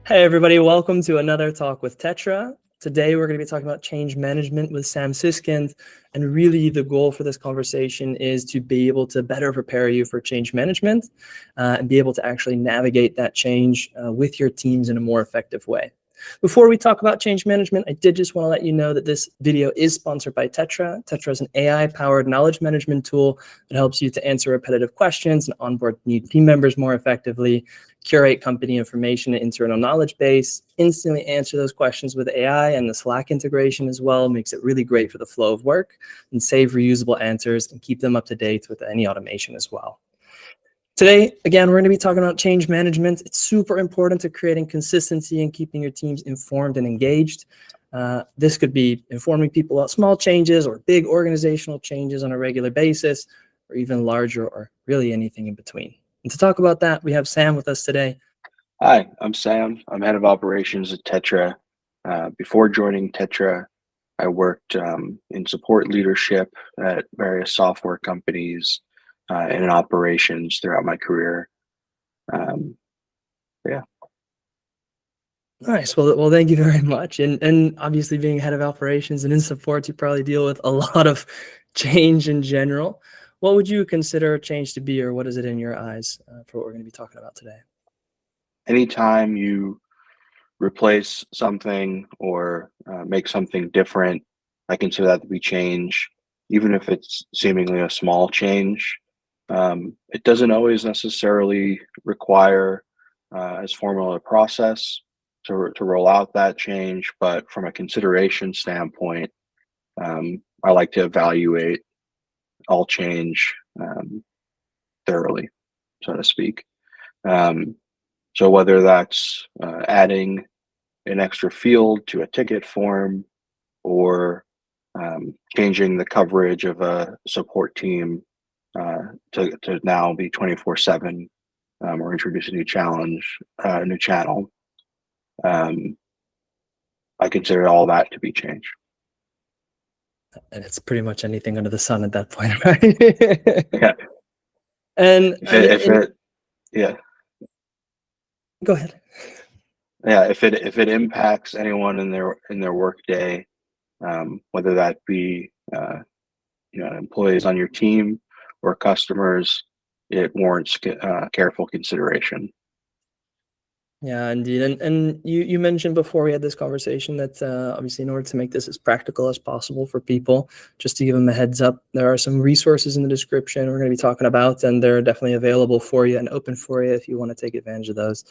Hey everybody, welcome to another talk with Tettra. Today we're going to be talking about change management with Sam Siskind, and really the goal for this conversation is to be able to better prepare you for change management and be able to actually navigate that change with your teams in a more effective way. Before we talk about change management, I did just want to let you know that this video is sponsored by Tettra. Tettra is an AI-powered knowledge management tool that helps you to answer repetitive questions and onboard new team members more effectively, curate company information and internal knowledge base, instantly answer those questions with AI, and the Slack integration as well makes it really great for the flow of work and save reusable answers and keep them up to date with any automation as well. Today, again, we're going to be talking about change management. It's super important to creating consistency and keeping your teams informed and engaged. This could be informing people about small changes or big organizational changes on a regular basis, or even larger or really anything in between. And to talk about that, we have Sam with us today. Hi, I'm Sam. I'm head of operations at Tettra. Before joining Tettra, I worked in support leadership at various software companies and in operations throughout my career. Yeah. Nice. Well, thank you very much. And obviously being head of operations and in support, you probably deal with a lot of change in general. What would you consider a change to be, or what is it in your eyes for what we're going to be talking about today? Anytime you replace something or make something different, I consider that to be change, even if it's seemingly a small change. It doesn't always necessarily require as formal a process to roll out that change, but from a consideration standpoint, I like to evaluate all change thoroughly, so to speak. So whether that's adding an extra field to a ticket form or changing the coverage of a support team to now be 24/7 or introduce a new challenge, a new channel. I consider all that to be change. And it's pretty much anything under the sun at that point, right? Yeah. And Yeah. Go ahead. Yeah. If it impacts anyone in their work day, whether that be employees on your team or customers, it warrants careful consideration. Yeah, indeed. And you mentioned before we had this conversation that obviously in order to make this as practical as possible for people, just to give them a heads up, there are some resources in the description we're going to be talking about, and they're definitely available for you and open for you if you want to take advantage of those.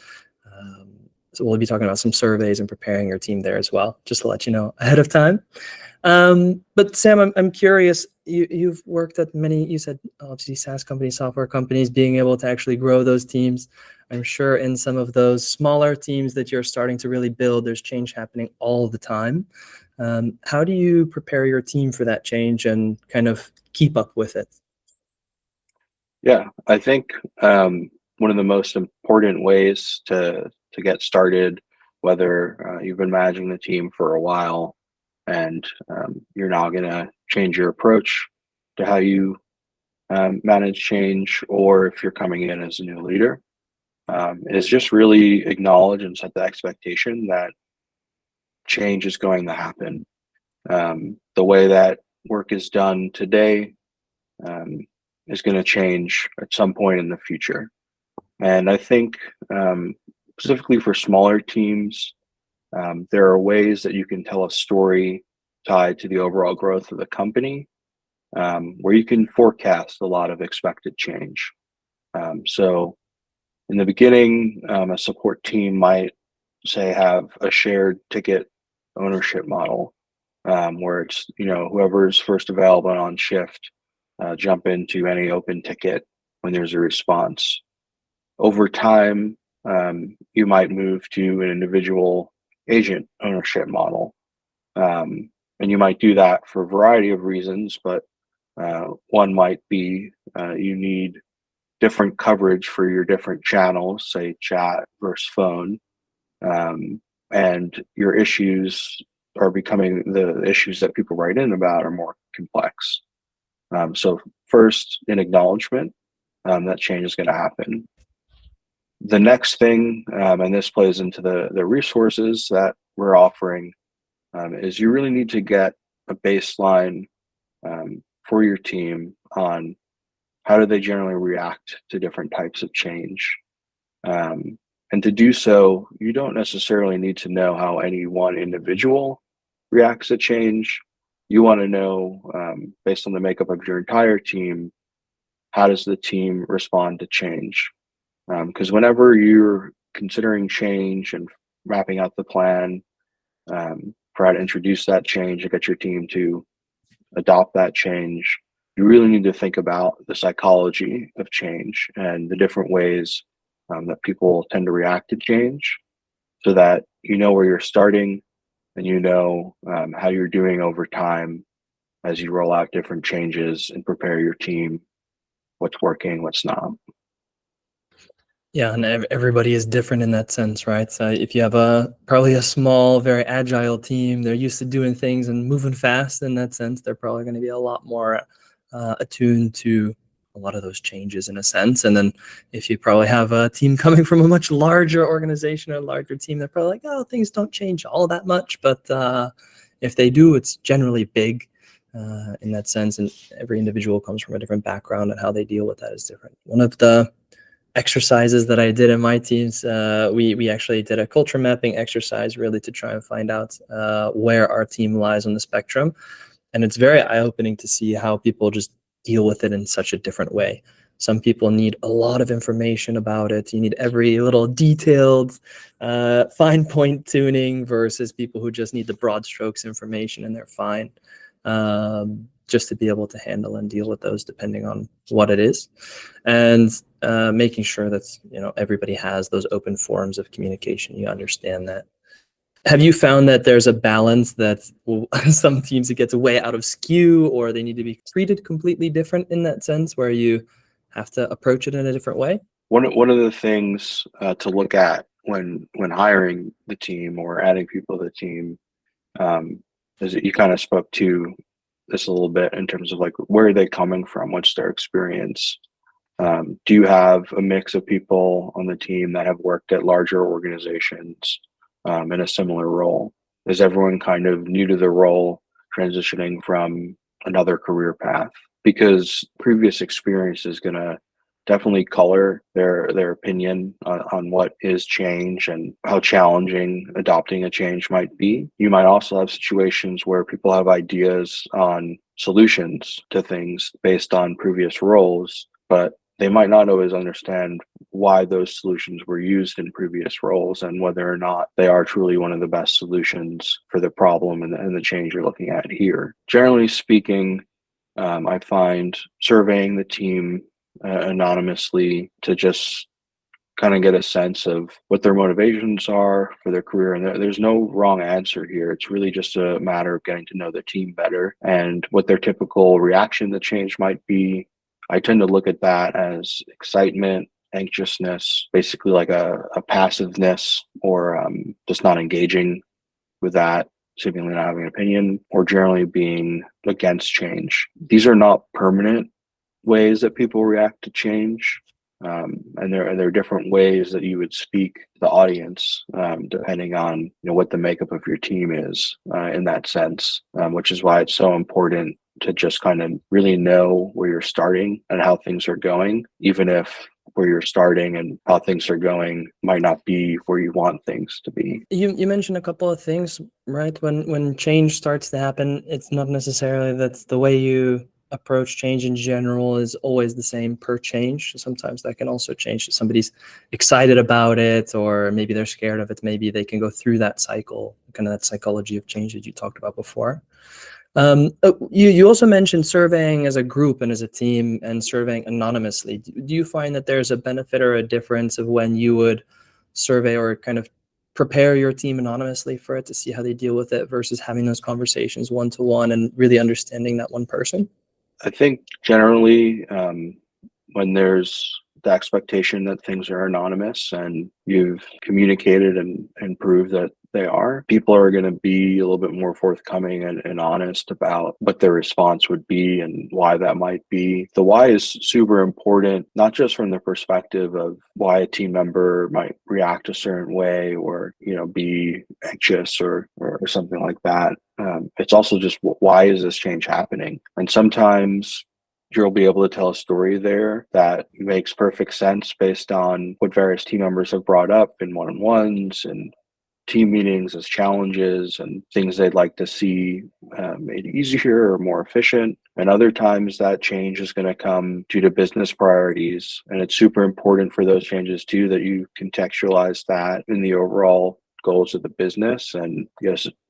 So we'll be talking about some surveys and preparing your team there as well, just to let you know ahead of time. But Sam, I'm curious, you've worked at many, you said obviously SaaS companies, software companies, being able to actually grow those teams. I'm sure in some of those smaller teams that you're starting to really build, there's change happening all the time. How do you prepare your team for that change and kind of keep up with it? Yeah, I think one of the most important ways to get started, whether you've been managing the team for a while and you're now going to change your approach to how you manage change, or if you're coming in as a new leader, is just really acknowledge and set the expectation that change is going to happen. The way that work is done today is going to change at some point in the future. And I think specifically for smaller teams, there are ways that you can tell a story tied to the overall growth of the company, where you can forecast a lot of expected change. So in the beginning, a support team might say have a shared ticket ownership model, where it's whoever's first available and on shift jump into any open ticket when there's a response. Over time, you might move to an individual agent ownership model, and you might do that for a variety of reasons, but one might be you need different coverage for your different channels, say chat versus phone, and your issues are becoming the issues that people write in about are more complex. So first, in acknowledgement that change is going to happen. The next thing, and this plays into the resources that we're offering, is you really need to get a baseline for your team on how do they generally react to different types of change. And to do so, you don't necessarily need to know how any one individual reacts to change. You want to know, based on the makeup of your entire team, how does the team respond to change? Because whenever you're considering change and mapping out the plan for how to introduce that change and get your team to adopt that change, you really need to think about the psychology of change and the different ways that people tend to react to change, so that you know where you're starting and you know how you're doing over time as you roll out different changes and prepare your team, what's working, what's not. Yeah, and everybody is different in that sense, right? So if you have probably a small, very agile team, they're used to doing things and moving fast in that sense, they're probably going to be a lot more attuned to a lot of those changes in a sense. And then if you probably have a team coming from a much larger organization or a larger team, they're probably like, oh, things don't change all that much. But if they do, it's generally big in that sense. And every individual comes from a different background, and how they deal with that is different. One of the exercises that I did in my teams, we actually did a culture mapping exercise, really to try and find out where our team lies on the spectrum. And it's very eye-opening to see how people just deal with it in such a different way. Some people need a lot of information about it. You need every little detailed fine point tuning, versus people who just need the broad strokes information and they're fine. Just to be able to handle and deal with those depending on what it is. And making sure that everybody has those open forms of communication. You understand that. Have you found that there's a balance that some teams, it gets way out of skew, or they need to be treated completely different in that sense, where you have to approach it in a different way? One of the things to look at when hiring the team or adding people to the team is that you kind of spoke to this a little bit in terms of like, where are they coming from? What's their experience? Do you have a mix of people on the team that have worked at larger organizations in a similar role? Is everyone kind of new to the role, transitioning from another career path? Because previous experience is going to definitely color their opinion on what is change and how challenging adopting a change might be. You might also have situations where people have ideas on solutions to things based on previous roles, but they might not always understand why those solutions were used in previous roles and whether or not they are truly one of the best solutions for the problem and the change you're looking at here. Generally speaking, I find surveying the team anonymously to just kind of get a sense of what their motivations are for their career. And there's no wrong answer here. It's really just a matter of getting to know the team better and what their typical reaction to change might be. I tend to look at that as excitement, anxiousness, basically like a passiveness, or just not engaging with that, seemingly not having an opinion, or generally being against change. These are not permanent ways that people react to change. And there are different ways that you would speak to the audience, depending on what the makeup of your team is in that sense, which is why it's so important to just kind of really know where you're starting and how things are going, even if where you're starting and how things are going might not be where you want things to be. You mentioned a couple of things, right? When change starts to happen, it's not necessarily that the way you approach change in general is always the same per change. Sometimes that can also change. If somebody's excited about it, or maybe they're scared of it, maybe they can go through that cycle, kind of that psychology of change that you talked about before. You also mentioned surveying as a group and as a team and surveying anonymously. Do you find that there's a benefit or a difference of when you would survey or kind of prepare your team anonymously for it to see how they deal with it, versus having those conversations one-to-one and really understanding that one person? I think generally, when there's the expectation that things are anonymous and you've communicated and proved that they are, people are going to be a little bit more forthcoming and honest about what their response would be and why that might be. The why is super important, not just from the perspective of why a team member might react a certain way or, be anxious or something like that. It's also just why is this change happening? And sometimes you'll be able to tell a story there that makes perfect sense based on what various team members have brought up in one-on-ones and team meetings as challenges and things they'd like to see made easier or more efficient. And other times that change is going to come due to business priorities. And it's super important for those changes too, that you contextualize that in the overall goals of the business and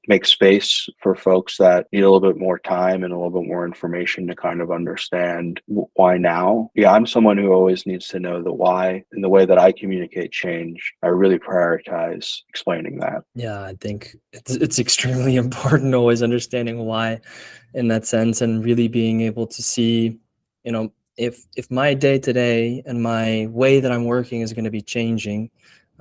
make space for folks that need a little bit more time and a little bit more information to kind of understand why now. Yeah, I'm someone who always needs to know the why. In the way that I communicate change, I really prioritize explaining that. Yeah, I think it's extremely important always understanding why in that sense, and really being able to see, if my day to day and my way that I'm working is going to be changing,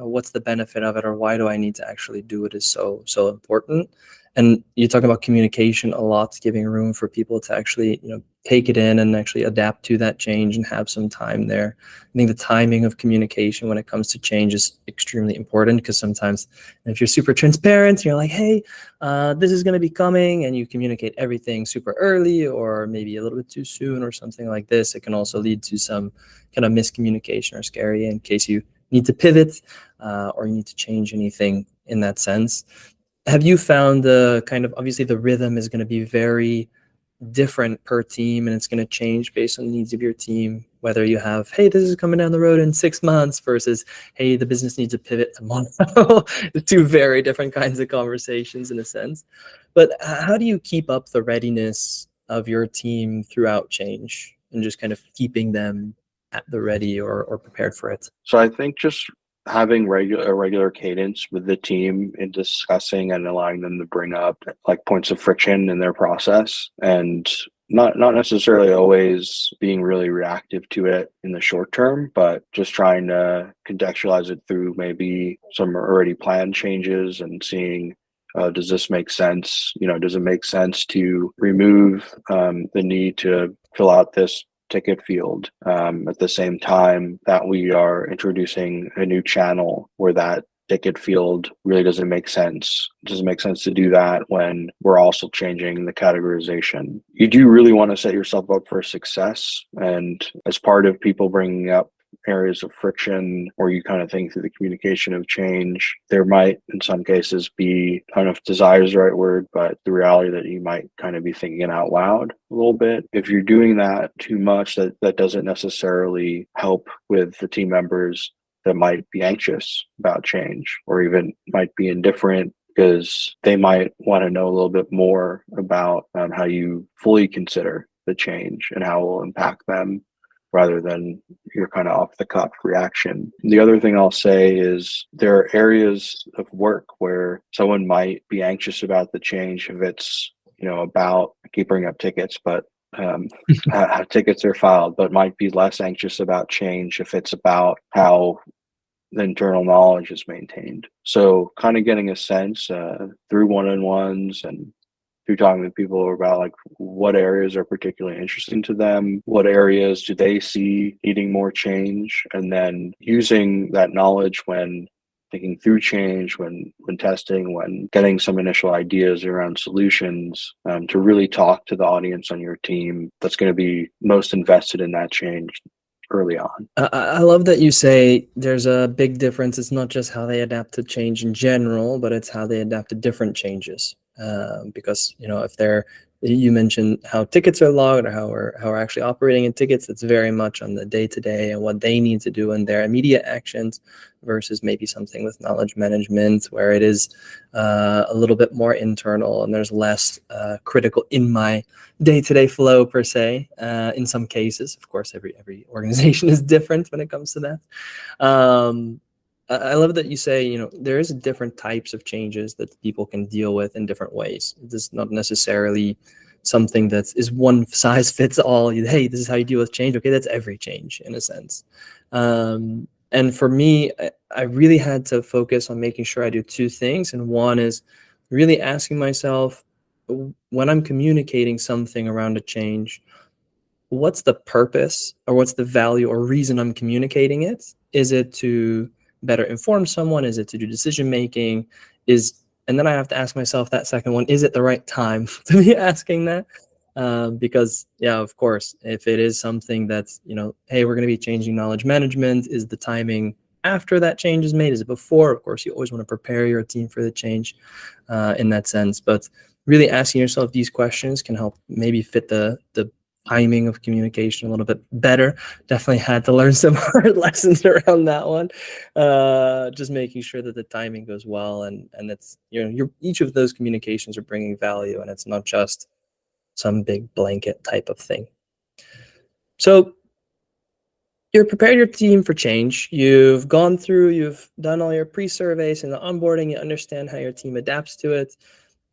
what's the benefit of it, or why do I need to actually do it is so important. And you talk about communication a lot, giving room for people to actually take it in and actually adapt to that change and have some time there. I think the timing of communication when it comes to change is extremely important, because sometimes if you're super transparent, you're like, hey, this is going to be coming, and you communicate everything super early or maybe a little bit too soon or something like this, it can also lead to some kind of miscommunication or scary in case you need to pivot or you need to change anything in that sense. Have you found the kind of, obviously the rhythm is going to be very different per team, and it's going to change based on the needs of your team, whether you have, hey, this is coming down the road in 6 months versus, hey, the business needs a pivot tomorrow. Two very different kinds of conversations in a sense. But how do you keep up the readiness of your team throughout change and just kind of keeping them at the ready or prepared for it? So I think just having a regular cadence with the team in discussing and allowing them to bring up like points of friction in their process, and not necessarily always being really reactive to it in the short term, but just trying to contextualize it through maybe some already planned changes and seeing, does this make sense? Does it make sense to remove the need to fill out this ticket field at the same time that we are introducing a new channel where that ticket field really doesn't make sense. It doesn't make sense to do that when we're also changing the categorization. You do really want to set yourself up for success, and as part of people bringing up areas of friction, or you kind of think through the communication of change, there might in some cases be, I don't know if desire is the right word, but the reality that you might kind of be thinking it out loud a little bit. If you're doing that too much, that doesn't necessarily help with the team members that might be anxious about change or even might be indifferent, because they might want to know a little bit more about how you fully consider the change and how it will impact them, rather than your kind of off the cuff reaction. The other thing I'll say is there are areas of work where someone might be anxious about the change if it's, about, I keep bringing up tickets, but how tickets are filed, but might be less anxious about change if it's about how the internal knowledge is maintained. So kind of getting a sense through one-on-ones and through talking to people about like what areas are particularly interesting to them, what areas do they see needing more change, and then using that knowledge when thinking through change, when testing, when getting some initial ideas around solutions, to really talk to the audience on your team that's going to be most invested in that change early on. I love that you say there's a big difference. It's not just how they adapt to change in general, but it's how they adapt to different changes. Because if you mentioned how tickets are logged or how we're actually operating in tickets, it's very much on the day-to-day and what they need to do in their immediate actions, versus maybe something with knowledge management where it is a little bit more internal and there's less critical in my day-to-day flow per se. In some cases, of course, every organization is different when it comes to that. I love that you say, there is different types of changes that people can deal with in different ways. It is not necessarily something that is one size fits all. Hey, this is how you deal with change. Okay, that's every change in a sense. And for me, I really had to focus on making sure I do two things. And one is really asking myself, when I'm communicating something around a change, what's the purpose or what's the value or reason I'm communicating it? Is it to better inform someone? Is it to do decision making? And then I have to ask myself that second one, is it the right time to be asking that? Because yeah, of course, if it is something that's, hey, we're going to be changing knowledge management, is the timing after that change is made? Is it before? Of course, you always want to prepare your team for the change in that sense. But really asking yourself these questions can help maybe fit the timing of communication a little bit better. Definitely had to learn some hard lessons around that one. Just making sure that the timing goes well, and it's each of those communications are bringing value, and it's not just some big blanket type of thing. So you're prepared your team for change. You've done all your pre-surveys and the onboarding. You understand how your team adapts to it.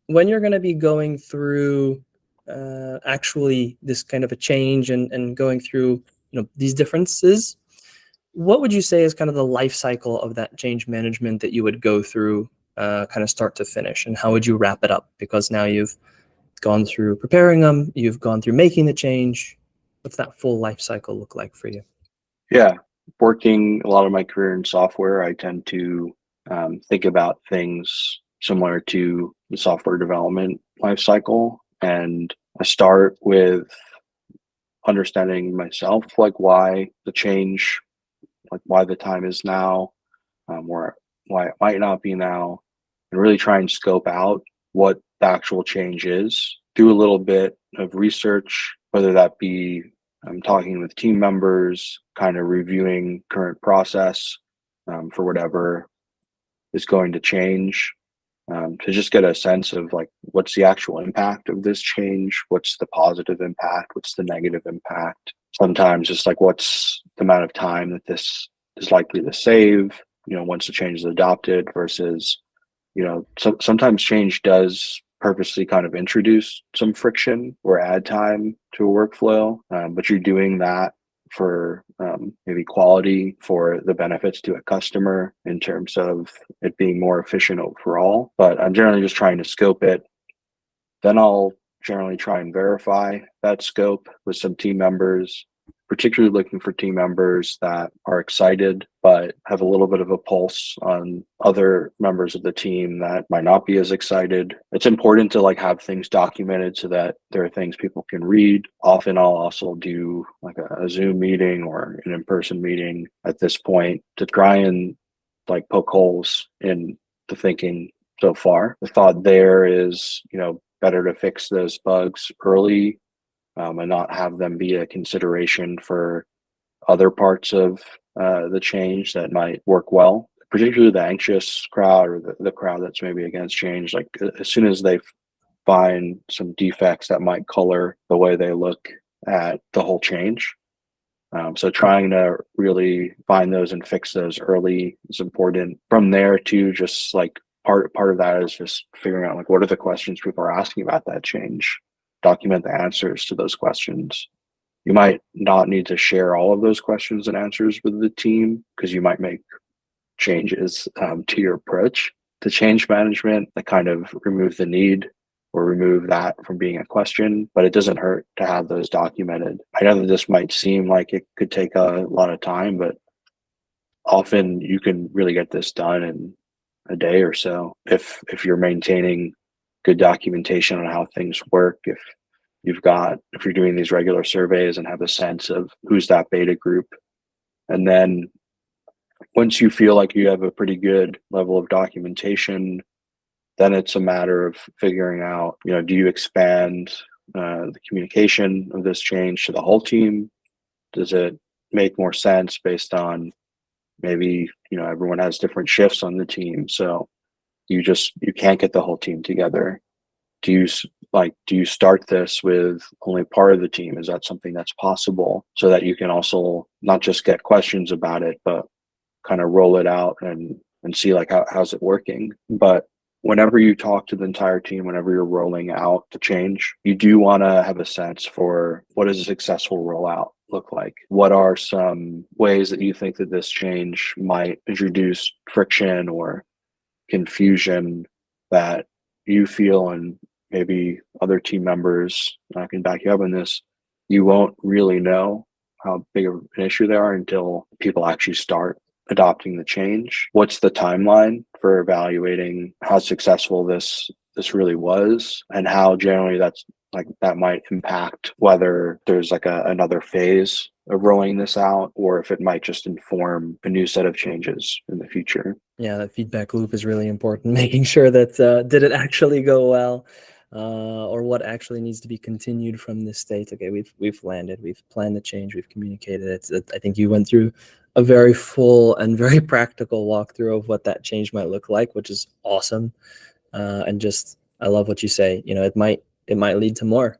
When you're going to be going through actually this kind of a change and going through these differences, what would you say is kind of the life cycle of that change management that you would go through kind of start to finish, and how would you wrap it up? Because now you've gone through preparing them, you've gone through making the change. What's that full life cycle look like for you? Yeah, working a lot of my career in software, I tend to think about things similar to the software development life cycle. And I start with understanding myself, like why the change, like why the time is now, or why it might not be now, and really try and scope out what the actual change is. Do a little bit of research, whether that be talking with team members, kind of reviewing current process for whatever is going to change, to just get a sense of like what's the actual impact of this change, what's the positive impact, what's the negative impact. Sometimes just like what's the amount of time that this is likely to save, once the change is adopted versus, sometimes change does purposely kind of introduce some friction or add time to a workflow, but you're doing that for maybe quality, for the benefits to a customer in terms of it being more efficient overall. But I'm generally just trying to scope it. Then I'll generally try and verify that scope with some team members, particularly looking for team members that are excited but have a little bit of a pulse on other members of the team that might not be as excited. It's important to have things documented so that there are things people can read. Often I'll also do like a Zoom meeting or an in-person meeting at this point to try and poke holes in the thinking so far. The thought there is, better to fix those bugs early, and not have them be a consideration for other parts of the change that might work well, particularly the anxious crowd or the crowd that's maybe against change. Like as soon as they find some defects that might color the way they look at the whole change. So trying to really find those and fix those early is important. From there too, just part of that is just figuring out what are the questions people are asking about that change. Document the answers to those questions. You might not need to share all of those questions and answers with the team because you might make changes to your approach to change management that kind of remove the need or remove that from being a question, but it doesn't hurt to have those documented. I know that this might seem like it could take a lot of time, but often you can really get this done in a day or so if you're maintaining good documentation on how things work, if you're doing these regular surveys and have a sense of who's that beta group. And then once you feel like you have a pretty good level of documentation, then it's a matter of figuring out, do you expand the communication of this change to the whole team? Does it make more sense based on maybe, everyone has different shifts on the team, so you can't get the whole team together? Do you start this with only part of the team? Is that something that's possible so that you can also not just get questions about it, but kind of roll it out and see how's it working? But whenever you talk to the entire team, whenever you're rolling out the change, you do want to have a sense for what does a successful rollout look like? What are some ways that you think that this change might introduce friction or confusion that you feel, and maybe other team members can back you up on this, you won't really know how big of an issue they are until people actually start adopting the change? What's the timeline for evaluating how successful this really was, and how generally that might impact whether there's another phase of rolling this out, or if it might just inform a new set of changes in the future? Yeah, that feedback loop is really important. Making sure that did it actually go well, or what actually needs to be continued from this state. Okay, we've landed, we've planned the change, we've communicated it. I think you went through a very full and very practical walkthrough of what that change might look like, which is awesome. And just I love what you say. It might lead to more,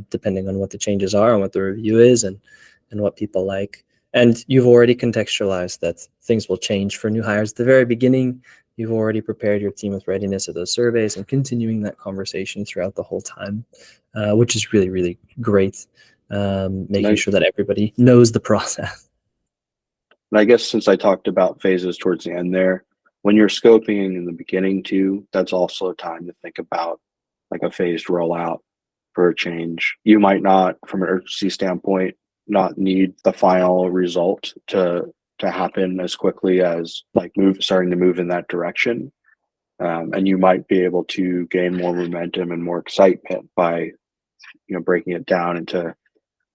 depending on what the changes are and what the review is, and what people like. And you've already contextualized that things will change for new hires at the very beginning. You've already prepared your team with readiness of those surveys and continuing that conversation throughout the whole time, which is really, really great. Making sure that everybody knows the process. And I guess since I talked about phases towards the end there, when you're scoping in the beginning too, that's also a time to think about like a phased rollout for a change. You might not, from an urgency standpoint, not need the final result to happen as quickly as starting to move in that direction. And you might be able to gain more momentum and more excitement by breaking it down into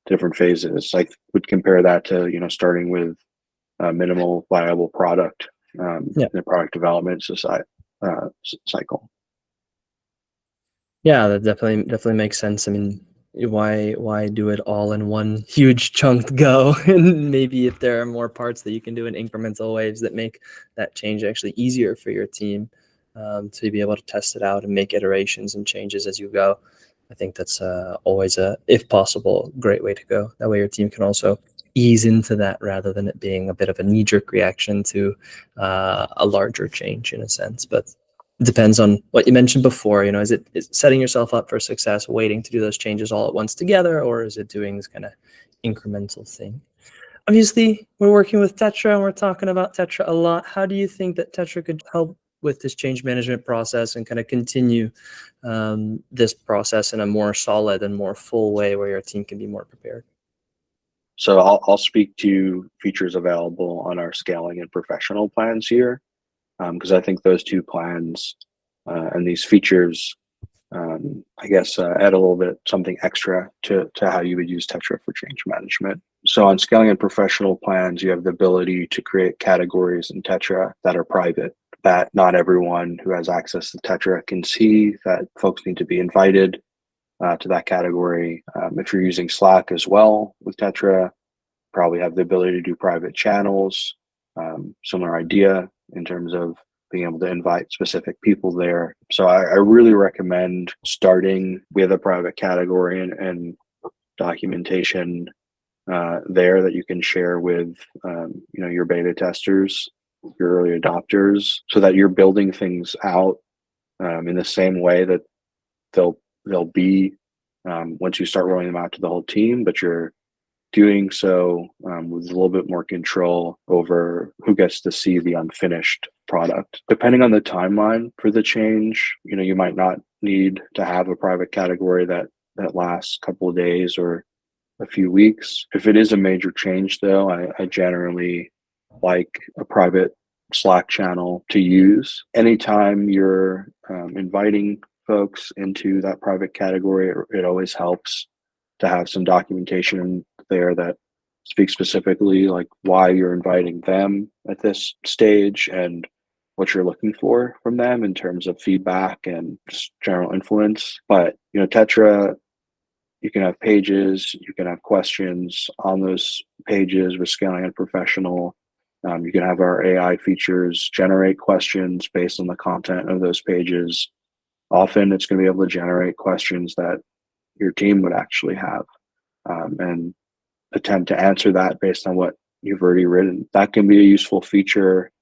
different phases. I would compare that to starting with a minimal viable product in the product development cycle. Yeah, that definitely makes sense. I mean, why do it all in one huge chunk go? And maybe if there are more parts that you can do in incremental waves that make that change actually easier for your team, to be able to test it out and make iterations and changes as you go. I think that's always if possible, great way to go. That way your team can also ease into that rather than it being a bit of a knee-jerk reaction to a larger change in a sense. But it depends on what you mentioned before. Is it setting yourself up for success, waiting to do those changes all at once together, or is it doing this kind of incremental thing? Obviously, we're working with Tettra and we're talking about Tettra a lot. How do you think that Tettra could help with this change management process and kind of continue this process in a more solid and more full way where your team can be more prepared? So I'll speak to features available on our scaling and professional plans here, because I think those two plans and these features, I guess, add a little bit something extra to how you would use Tettra for change management. So on scaling and professional plans, you have the ability to create categories in Tettra that are private, that not everyone who has access to Tettra can see, that folks need to be invited to that category. If you're using Slack as well with Tettra, probably have the ability to do private channels. Similar idea in terms of being able to invite specific people there. So I really recommend starting with a private category and documentation there that you can share with your beta testers, your early adopters, so that you're building things out in the same way that they'll be once you start rolling them out to the whole team, but you're doing so with a little bit more control over who gets to see the unfinished product. Depending on the timeline for the change, you might not need to have a private category that lasts a couple of days or a few weeks. If it is a major change, though, I generally like a private Slack channel to use. Anytime you're inviting folks into that private category, it always helps to have some documentation there that speaks specifically like why you're inviting them at this stage and what you're looking for from them in terms of feedback and just general influence. But Tettra, you can have pages, you can have questions on those pages with scaling and professional. You can have our AI features generate questions based on the content of those pages. Often it's going to be able to generate questions that your team would actually have, and attempt to answer that based on what you've already written. That can be a useful feature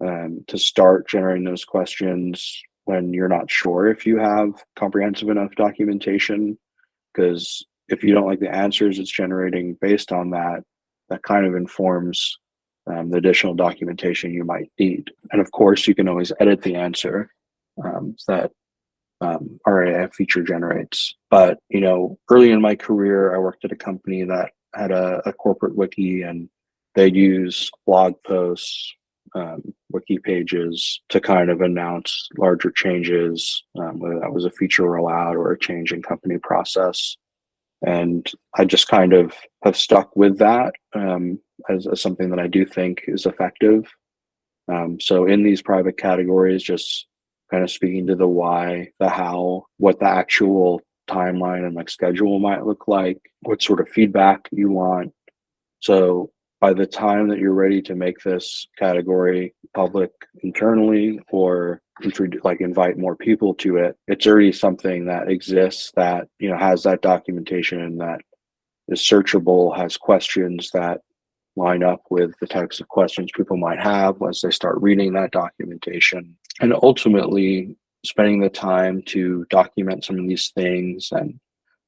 to start generating those questions when you're not sure if you have comprehensive enough documentation, because if you don't like the answers it's generating based on that, that kind of informs the additional documentation you might need. And of course, you can always edit the answer that RAF feature generates. But, early in my career, I worked at a company that had a corporate wiki, and they'd use blog posts, wiki pages to kind of announce larger changes, whether that was a feature rollout or a change in company process. And I just kind of have stuck with that as something that I do think is effective. So in these private categories, just kind of speaking to the why, the how, what the actual timeline and like schedule might look like, what sort of feedback you want. So by the time that you're ready to make this category public internally or invite more people to it, it's already something that exists that, has that documentation that is searchable, has questions that line up with the types of questions people might have once they start reading that documentation. And ultimately, spending the time to document some of these things and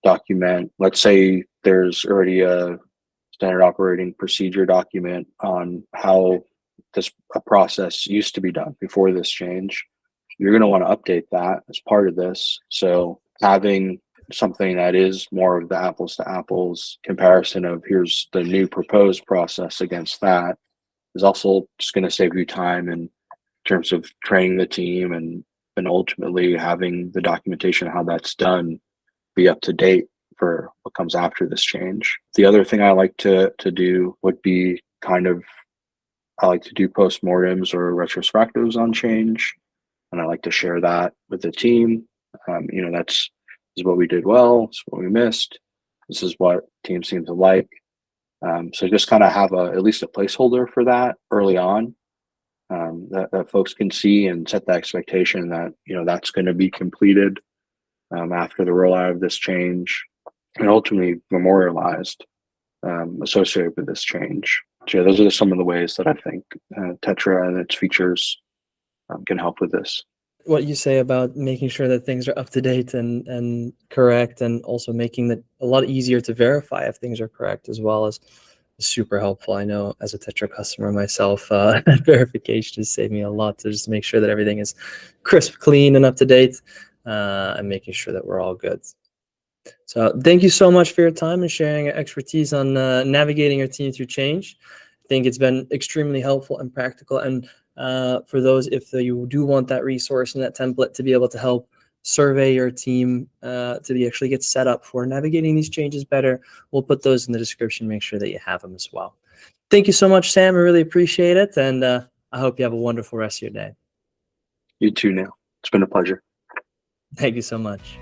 document, let's say there's already a standard operating procedure document on how a process used to be done before this change. You're going to want to update that as part of this. So having something that is more of the apples to apples comparison of here's the new proposed process against that is also just going to save you time in terms of training the team and ultimately having the documentation of how that's done be up to date for what comes after this change. The other thing I like to do would be I like to do postmortems or retrospectives on change, and I like to share that with the team. This is what we did well, this is what we missed, this is what teams seem to like. So just kind of have at least a placeholder for that early on, that folks can see and set the expectation that, that's going to be completed after the rollout of this change and ultimately memorialized associated with this change. So yeah, those are some of the ways that I think Tettra and its features can help with this. What you say about making sure that things are up to date and correct, and also making it a lot easier to verify if things are correct as well, is super helpful. I know as a Tettra customer myself, verification has saved me a lot to just make sure that everything is crisp, clean, and up to date, and making sure that we're all good. So thank you so much for your time and sharing your expertise on navigating your team through change. I think it's been extremely helpful and practical. And for those, if you do want that resource and that template to be able to help survey your team to actually get set up for navigating these changes better, we'll put those in the description. Make sure that you have them as well. Thank you so much, Sam. I really appreciate it. And I hope you have a wonderful rest of your day. You too, Neil. It's been a pleasure. Thank you so much.